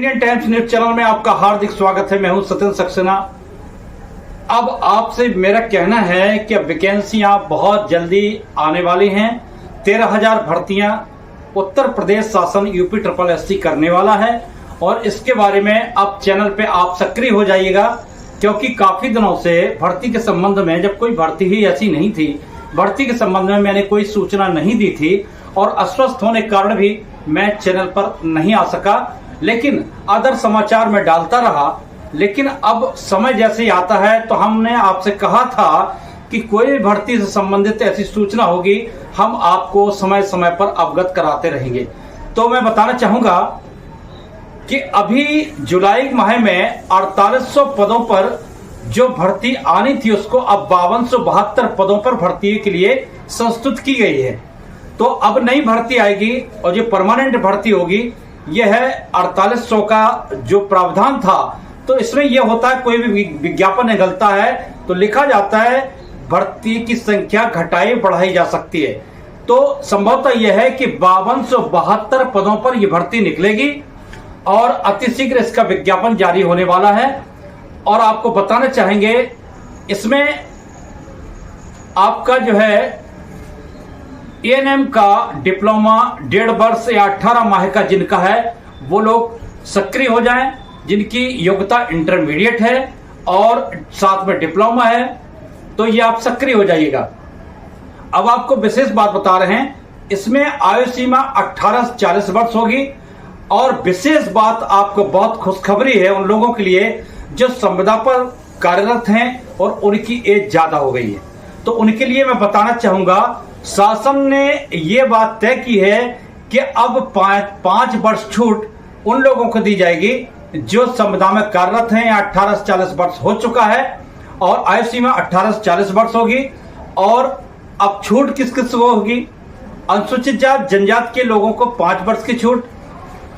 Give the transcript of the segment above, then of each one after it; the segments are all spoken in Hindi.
इंडियन टाइम्स न्यूज चैनल में आपका हार्दिक स्वागत है। मैं हूं सत्येंद्र सक्सेना। अब आपसे मेरा कहना है कि वैकेंसियां बहुत जल्दी आने वाली हैं। 13,000 भर्तियां उत्तर प्रदेश शासन यूपी SSS करने वाला है और इसके बारे में अब चैनल पे आप सक्रिय हो जाइएगा, क्योंकि काफी दिनों से भर्ती के संबंध में जब कोई भर्ती ही ऐसी नहीं थी, भर्ती के संबंध में मैंने कोई सूचना नहीं दी थी और अस्वस्थ होने के कारण भी मैं चैनल पर नहीं आ सका, लेकिन अदर समाचार में डालता रहा। लेकिन अब समय जैसे ही आता है तो हमने आपसे कहा था कि कोई भी भर्ती से संबंधित ऐसी सूचना होगी हम आपको समय समय पर अवगत कराते रहेंगे। तो मैं बताना चाहूंगा कि अभी जुलाई माह में 4800 पदों पर जो भर्ती आनी थी उसको अब 5272 पदों पर भर्ती के लिए संस्तुत की गई है। तो अब नई भर्ती आएगी और जो परमानेंट भर्ती होगी यह है 4800 का जो प्रावधान था। तो इसमें यह होता है, कोई भी विज्ञापन निकलता है तो लिखा जाता है भर्ती की संख्या घटाई बढ़ाई जा सकती है। तो संभवतः यह है कि 5272 पदों पर यह भर्ती निकलेगी और अतिशीघ्र इसका विज्ञापन जारी होने वाला है। और आपको बताना चाहेंगे इसमें आपका जो है ANM का डिप्लोमा 1.5 वर्ष या 18 माह का जिनका है वो लोग सक्रिय हो जाएं, जिनकी योग्यता इंटरमीडिएट है और साथ में डिप्लोमा है, तो ये आप सक्रिय हो जाइएगा। अब आपको विशेष बात बता रहे हैं, इसमें आयु सीमा 18 से 40 वर्ष होगी। और विशेष बात आपको बहुत खुशखबरी है उन लोगों के लिए जो संविदा पर कार्यरत हैं और उनकी एज ज्यादा हो गई है। तो उनके लिए मैं बताना चाहूंगा, शासन ने ये बात तय की है कि अब 5 वर्ष छूट उन लोगों को दी जाएगी जो संविदा में कार्यरत हैं या 18 से 40 वर्ष हो चुका है और आयु सीमा 18 से 40 वर्ष होगी। और अब छूट किस किस को होगी? अनुसूचित जाति जनजाति के लोगों को 5 वर्ष की छूट,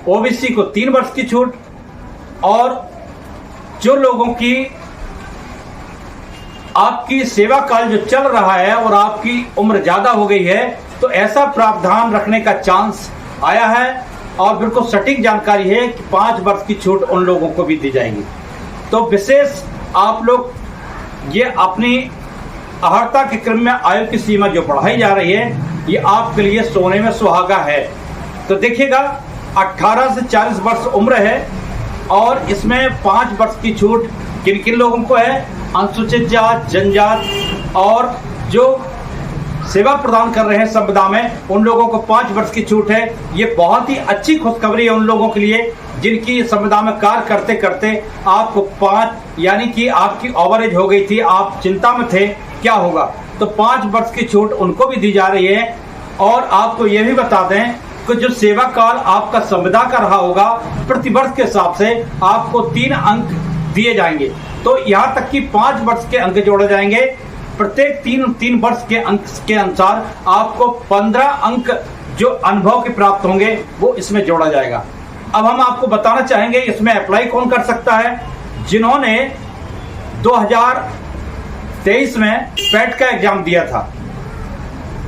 OBC को 3 वर्ष की छूट, और जो लोगों की आपकी सेवा काल जो चल रहा है और आपकी उम्र ज्यादा हो गई है तो ऐसा प्रावधान रखने का चांस आया है और बिल्कुल सटीक जानकारी है कि 5 वर्ष की छूट उन लोगों को भी दी जाएगी। तो विशेष आप लोग ये अपनी अर्हता के क्रम में आयु की सीमा जो बढ़ाई जा रही है ये आपके लिए सोने में सुहागा है। तो देखिएगा 18 से 40 वर्ष उम्र है और इसमें 5 वर्ष की छूट किन किन लोगों को है? अनुसूचित जाति जनजाति और जो सेवा प्रदान कर रहे हैं संविदा में उन लोगों को 5 वर्ष की छूट है। ये बहुत ही अच्छी खुशखबरी है उन लोगों के लिए जिनकी संविदा में कार्य करते करते आपको 5 यानी कि आपकी ओवरेज हो गई थी, आप चिंता में थे क्या होगा, तो 5 वर्ष की छूट उनको भी दी जा रही है। और आपको ये भी बता दें कि जो सेवा काल आपका संविदा का रहा होगा प्रति वर्ष के हिसाब से आपको 3 अंक दिए जाएंगे। तो यहाँ तक कि 5 वर्ष के अंक जोड़े जाएंगे। प्रत्येक 3 वर्ष के अंक के अनुसार आपको 15 अंक जो अनुभव के प्राप्त होंगे वो इसमें जोड़ा जाएगा। अब हम आपको बताना चाहेंगे इसमें अप्लाई कौन कर सकता है? जिन्होंने 2023 में पैट का एग्जाम दिया था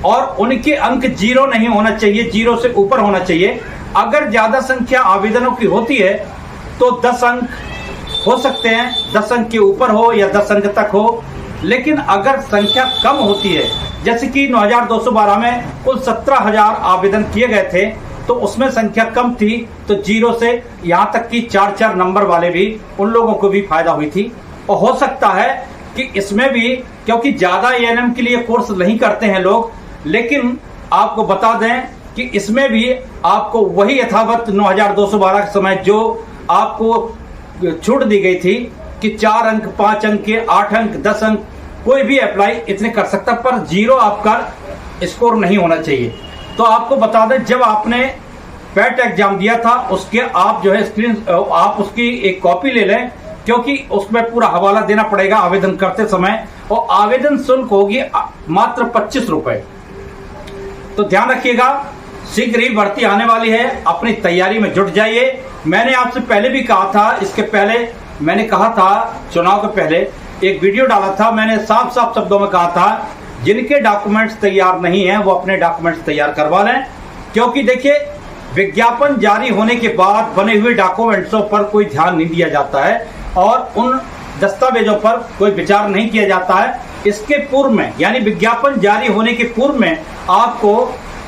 और उनके अंक 0 नहीं होना चाहिए, 0 से ऊपर होना चाहिए। अगर ज्यादा संख्या आवेदनों की होती है तो 10 अंक हो सकते हैं, 10 अंक के ऊपर हो या 10 अंक तक हो। लेकिन अगर संख्या कम होती है, जैसे कि 9212 में कुल 17,000 आवेदन किए गए थे तो उसमें संख्या कम थी, तो 0 से यहाँ तक कि 4 नंबर वाले भी उन लोगों को भी फायदा हुई थी। और हो सकता है कि इसमें भी, क्योंकि ज्यादा ANM के लिए कोर्स नहीं करते हैं लोग, लेकिन आपको बता दें कि इसमें भी आपको वही यथावत 9212 के समय जो आपको छूट दी गई थी कि 4 अंक 5 अंक के 8 अंक 10 अंक कोई भी अप्लाई इतने कर सकता, पर 0 आपका स्कोर नहीं होना चाहिए। तो आपको बता दें जब आपने पैट एग्जाम दिया था उसके आप जो है स्क्रीन आप उसकी एक कॉपी ले लें, क्योंकि उसमें पूरा हवाला देना पड़ेगा आवेदन करते समय और आवेदन शुल्क होगी मात्र 25 रुपए। तो ध्यान रखिएगा, शीघ्र ही भर्ती आने वाली है, अपनी तैयारी में जुट जाइए। मैंने आपसे पहले भी कहा था, इसके पहले मैंने कहा था चुनाव के पहले एक वीडियो डाला था, मैंने साफ साफ शब्दों में कहा था जिनके डॉक्यूमेंट्स तैयार नहीं हैं वो अपने डॉक्यूमेंट्स तैयार करवा लें। क्योंकि देखिए विज्ञापन जारी होने के बाद बने हुए डॉक्यूमेंट्सों पर कोई ध्यान नहीं दिया जाता है और उन दस्तावेजों पर कोई विचार नहीं किया जाता है। इसके पूर्व में यानी विज्ञापन जारी होने के पूर्व में आपको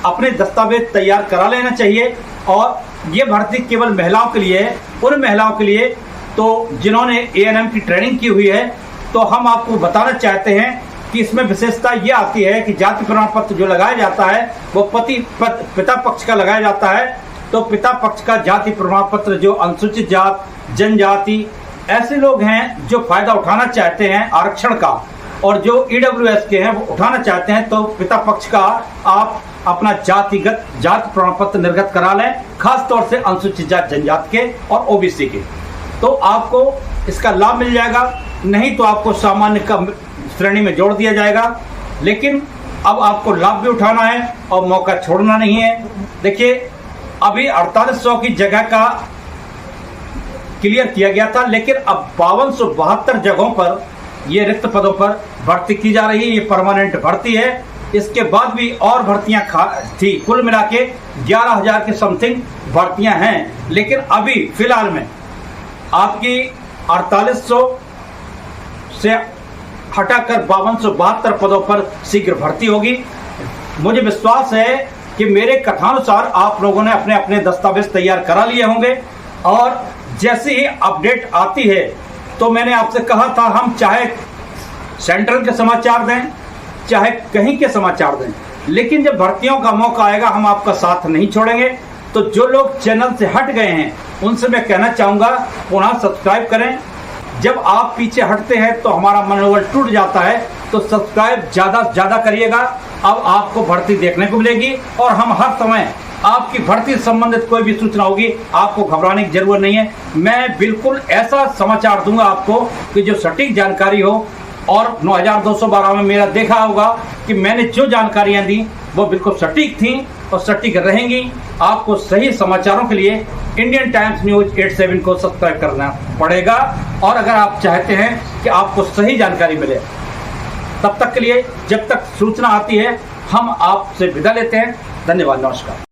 अपने दस्तावेज तैयार करा लेना चाहिए। और ये भर्ती केवल महिलाओं के लिए है, उन महिलाओं के लिए तो जिन्होंने ANM की ट्रेनिंग की हुई है। तो हम आपको बताना चाहते हैं कि इसमें विशेषता ये आती है कि जाति प्रमाण पत्र जो लगाया जाता है वो पिता पक्ष का लगाया जाता है। तो पिता पक्ष का जाति प्रमाण पत्र जो अनुसूचित जात, जनजाति ऐसे लोग हैं जो फायदा उठाना चाहते हैं आरक्षण का और जो EWS के हैं वो उठाना चाहते हैं, तो पिता पक्ष का आप अपना जातिगत जाति प्रमाण पत्र निर्गत करा लें, खास तौर से अनुसूचित जात, जनजाति के और OBC के। तो आपको इसका लाभ मिल जाएगा, नहीं तो आपको सामान्य का श्रेणी में जोड़ दिया जाएगा। लेकिन अब आपको लाभ भी उठाना है और मौका छोड़ना नहीं है। देखिए, अभी 4800 की जगह का क्लियर किया गया था, लेकिन अब 5272 जगहों पर ये रिक्त पदों पर भर्ती की जा रही है। ये परमानेंट भर्ती है। इसके बाद भी और भर्तियां थी, कुल मिला के 11,000 के समथिंग भर्तियां हैं। लेकिन अभी फिलहाल में आपकी 4800 से हटाकर 5272 पदों पर शीघ्र भर्ती होगी। मुझे विश्वास है कि मेरे कथानुसार आप लोगों ने अपने अपने दस्तावेज तैयार करा लिए होंगे और जैसे ही अपडेट आती है तो मैंने आपसे कहा था हम चाहे सेंट्रल के समाचार दें चाहे कहीं के समाचार दें, लेकिन जब भर्तियों का मौका आएगा हम आपका साथ नहीं छोड़ेंगे। तो जो लोग चैनल से हट गए हैं उनसे मैं कहना चाहूँगा पुनः सब्सक्राइब करें। जब आप पीछे हटते हैं तो हमारा मनोबल टूट जाता है, तो सब्सक्राइब ज़्यादा से ज़्यादा करिएगा। अब आपको भर्ती देखने को मिलेगी और हम हर समय आपकी भर्ती से संबंधित कोई भी सूचना होगी आपको घबराने की जरूरत नहीं है। मैं बिल्कुल ऐसा समाचार दूंगा आपको कि जो सटीक जानकारी हो। और 9212 में मेरा देखा होगा कि मैंने जो जानकारियां दी वो बिल्कुल सटीक थी और सटीक रहेंगी। आपको सही समाचारों के लिए इंडियन टाइम्स न्यूज 87 को सब्सक्राइब करना पड़ेगा। और अगर आप चाहते हैं कि आपको सही जानकारी मिले, तब तक के लिए जब तक सूचना आती है हम आपसे विदा लेते हैं। धन्यवाद, नमस्कार।